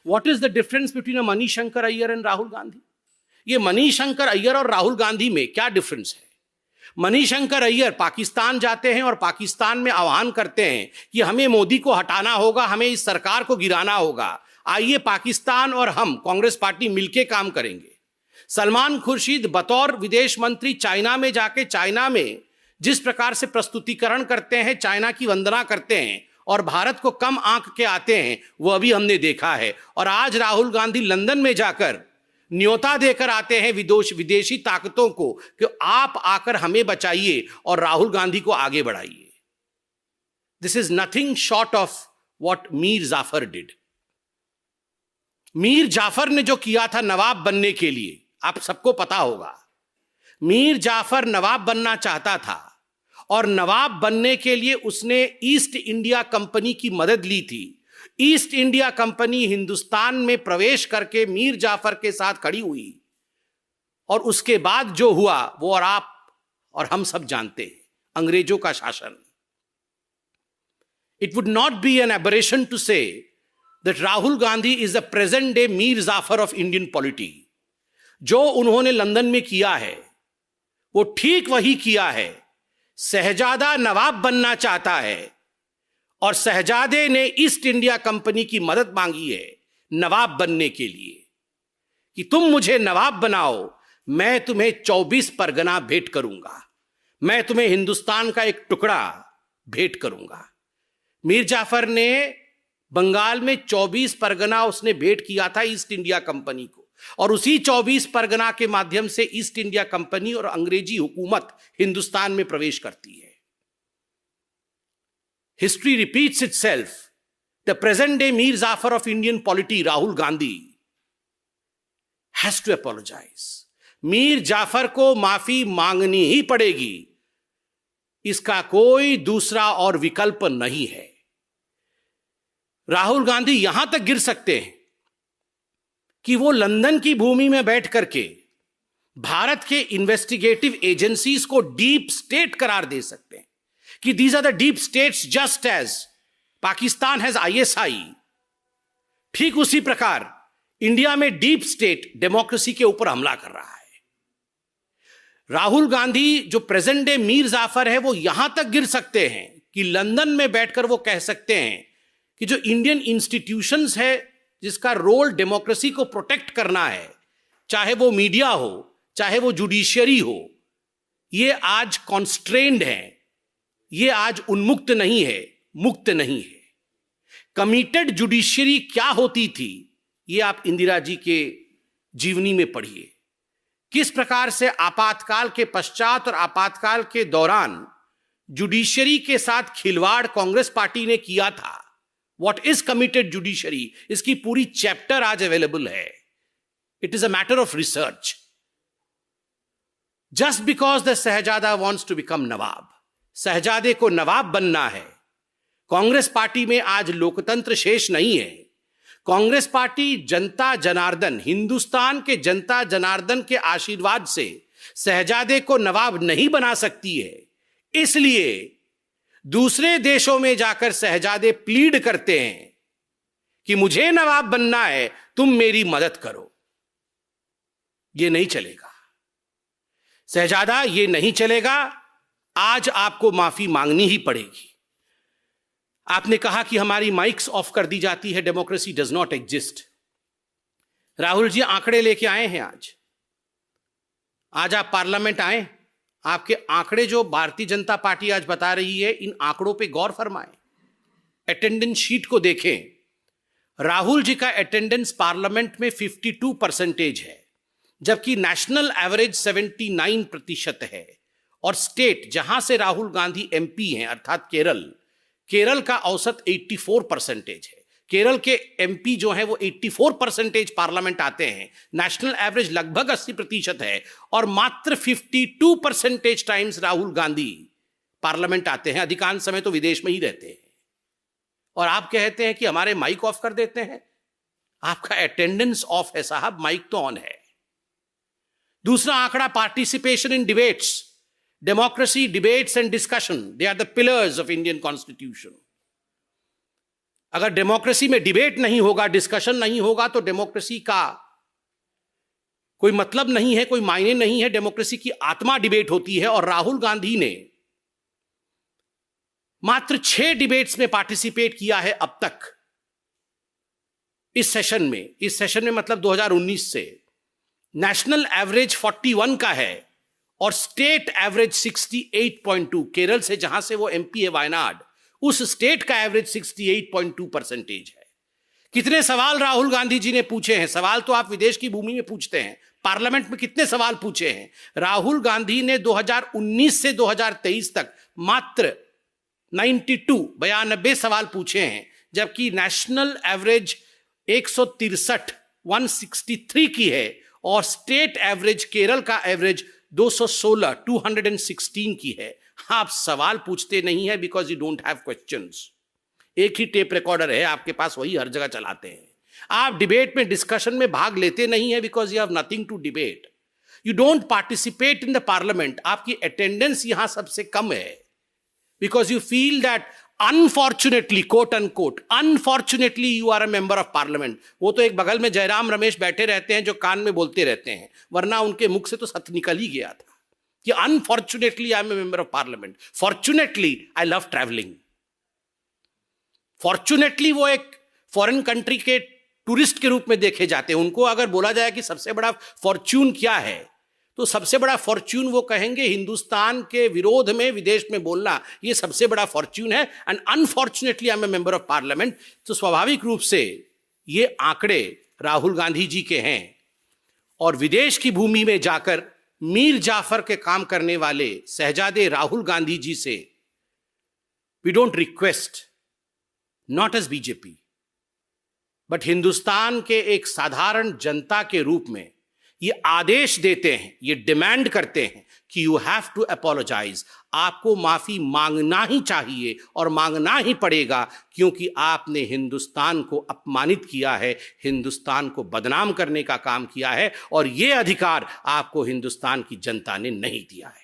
What is the difference between a Manishankar Iyer and Rahul Gandhi? ये मनीशंकर अय्यर और राहुल गांधी में क्या डिफरेंस है? मनीशंकर अय्यर पाकिस्तान जाते हैं और पाकिस्तान में आह्वान करते हैं कि हमें मोदी को हटाना होगा, हमें इस सरकार को गिराना होगा, आइए पाकिस्तान और हम कांग्रेस पार्टी मिलकर काम करेंगे। सलमान खुर्शीद बतौर विदेश मंत्री चाइना में जाके चाइना में जिस प्रकार से प्रस्तुतिकरण करते हैं, चाइना की वंदना करते हैं और भारत को कम आंक के आते हैं, वो अभी हमने देखा है। और आज राहुल गांधी लंदन में जाकर न्योता देकर आते हैं विदेशी ताकतों को कि आप आकर हमें बचाइए और राहुल गांधी को आगे बढ़ाइए। This is nothing short of what Mir Jafar did. Mir Jafar ने जो किया था नवाब बनने के लिए, आप सबको पता होगा। मीर जाफर नवाब बनना चाहता था और नवाब बनने के लिए उसने ईस्ट इंडिया कंपनी की मदद ली थी। ईस्ट इंडिया कंपनी हिंदुस्तान में प्रवेश करके मीर जाफर के साथ खड़ी हुई और उसके बाद जो हुआ वो और आप और हम सब जानते हैं, अंग्रेजों का शासन। It would not be an aberration to say that Rahul Gandhi is the present day Mir Jafar of Indian polity. जो उन्होंने लंदन में किया है वो ठीक वही किया है। शहजादा नवाब बनना चाहता है और शहजादे ने ईस्ट इंडिया कंपनी की मदद मांगी है नवाब बनने के लिए कि तुम मुझे नवाब बनाओ, मैं तुम्हें 24 परगना भेंट करूंगा, मैं तुम्हें हिंदुस्तान का एक टुकड़ा भेंट करूंगा। मीर जाफर ने बंगाल में 24 परगना उसने भेंट किया था ईस्ट इंडिया कंपनी को, और उसी 24 परगना के माध्यम से ईस्ट इंडिया कंपनी और अंग्रेजी हुकूमत हिंदुस्तान में प्रवेश करती है। History repeats itself. The present day Mir Jafar of Indian polity, Rahul Gandhi, has to apologize. Mir Jafar को माफी मांगनी ही पड़ेगी, इसका कोई दूसरा और विकल्प नहीं है। राहुल गांधी यहां तक गिर सकते हैं कि वो लंदन की भूमि में बैठ करके भारत के इन्वेस्टिगेटिव एजेंसीज को डीप स्टेट करार दे सकते हैं कि these are the deep states just as Pakistan has ISI. ठीक उसी प्रकार इंडिया में डीप स्टेट डेमोक्रेसी के ऊपर हमला कर रहा है। राहुल गांधी जो प्रेजेंट डे मीर जाफर है वो यहां तक गिर सकते हैं कि लंदन में बैठकर वो कह सकते हैं कि जो इंडियन इंस्टीट्यूशंस है जिसका रोल डेमोक्रेसी को प्रोटेक्ट करना है, चाहे वो मीडिया हो चाहे वो जुडिशियरी हो, ये आज कॉन्स्ट्रेन्ड है, ये आज उन्मुक्त नहीं है, मुक्त नहीं है। कमिटेड जुडिशियरी क्या होती थी ये आप इंदिरा जी के जीवनी में पढ़िए। किस प्रकार से आपातकाल के पश्चात और आपातकाल के दौरान जुडिशियरी के साथ खिलवाड़ कांग्रेस पार्टी ने किया था। व्हाट इज कमिटेड जुडिशियरी, इसकी पूरी चैप्टर आज अवेलेबल है। It is a matter of research. Just because the shahzada wants to become nawab, शहजादे को नवाब बनना है। कांग्रेस पार्टी में आज लोकतंत्र शेष नहीं है। कांग्रेस पार्टी जनता जनार्दन, हिंदुस्तान के जनता जनार्दन के आशीर्वाद से शहजादे को नवाब नहीं बना सकती है। इसलिए दूसरे देशों में जाकर शहजादे प्लीड करते हैं कि मुझे नवाब बनना है, तुम मेरी मदद करो। यह नहीं चलेगा शहजादा, यह नहीं चलेगा। आज आपको माफी मांगनी ही पड़ेगी। आपने कहा कि हमारी माइक्स ऑफ कर दी जाती है, democracy does not exist. Rahul ji आंकड़े लेके आए हैं आज आप पार्लियामेंट आए, आपके आंकड़े जो भारतीय जनता पार्टी आज बता रही है, इन आंकड़ों पे गौर फरमाएं। अटेंडेंस शीट को देखें। राहुल जी का अटेंडेंस पार्लियामेंट में 52% है, जबकि नेशनल एवरेज 79% है। और स्टेट जहां से राहुल गांधी एमपी हैं अर्थात केरल का औसत 84% है। केरल के एमपी जो हैं वो 84% पार्लियामेंट आते हैं। नेशनल एवरेज लगभग 80% है और मात्र 52% टाइम्स राहुल गांधी पार्लियामेंट आते हैं। अधिकांश समय तो विदेश में ही रहते हैं। और आप कहते हैं कि हमारे माइक ऑफ कर देते हैं। आपका अटेंडेंस ऑफ है साहब, माइक तो ऑन है। दूसरा आंकड़ा participation in debates. Democracy, debates and discussion, they are the pillars of Indian Constitution. अगर डेमोक्रेसी में डिबेट नहीं होगा, डिस्कशन नहीं होगा, तो डेमोक्रेसी का कोई मतलब नहीं है, कोई मायने नहीं है। डेमोक्रेसी की आत्मा डिबेट होती है। और राहुल गांधी ने मात्र 6 डिबेट्स में पार्टिसिपेट किया है अब तक इस सेशन में मतलब 2019 से। नेशनल एवरेज 41 का है और स्टेट एवरेज 68.2। केरल से, जहां से वो एमपी है, वायनाड, उस स्टेट का एवरेज 68.2% है। कितने सवाल राहुल गांधी जी ने पूछे हैं? सवाल तो आप विदेश की भूमि में पूछते हैं, पार्लियामेंट में कितने सवाल पूछे हैं? राहुल गांधी ने 2019 से 2023 तक मात्र 92 सवाल पूछे हैं, जबकि नेशनल एवरेज 163 की है और स्टेट एवरेज, केरल का एवरेज 216 की है। आप सवाल पूछते नहीं है because you don't have questions. एक ही टेप रिकॉर्डर है आपके पास, वही हर जगह चलाते हैं। आप डिबेट में, डिस्कशन में भाग लेते नहीं है because you have nothing to debate. You don't participate in the parliament. आपकी अटेंडेंस यहां सबसे कम है because you feel that unfortunately, quote unquote, unfortunately you are a member of parliament. वो तो एक बगल में जयराम रमेश बैठे रहते हैं जो कान में बोलते रहते हैं, वरना उनके मुख से तो सच निकल ही गया था कि unfortunately I am a member of parliament. Fortunately I love travelling. Fortunately वो एक फॉरेन कंट्री के टूरिस्ट के रूप में देखे जाते हैं। उनको अगर बोला जाए कि सबसे बड़ा फॉर्च्यून क्या है, तो सबसे बड़ा फॉर्च्यून वो कहेंगे हिंदुस्तान के विरोध में विदेश में बोलना, ये सबसे बड़ा फॉर्च्यून है। And unfortunately I am a member of parliament. तो स्वाभाविक रूप से ये आंकड़े राहुल गांधी जी के हैं। और विदेश की भूमि में जाकर मीर जाफर के काम करने वाले शहजादे राहुल गांधी जी से we don't request, not as BJP, but Hindustan के एक साधारण जनता के रूप में ये आदेश देते हैं, ये डिमांड करते हैं कि यू हैव टू अपोलोजाइज। आपको माफी मांगना ही चाहिए और मांगना ही पड़ेगा, क्योंकि आपने हिंदुस्तान को अपमानित किया है, हिंदुस्तान को बदनाम करने का काम किया है, और ये अधिकार आपको हिंदुस्तान की जनता ने नहीं दिया है।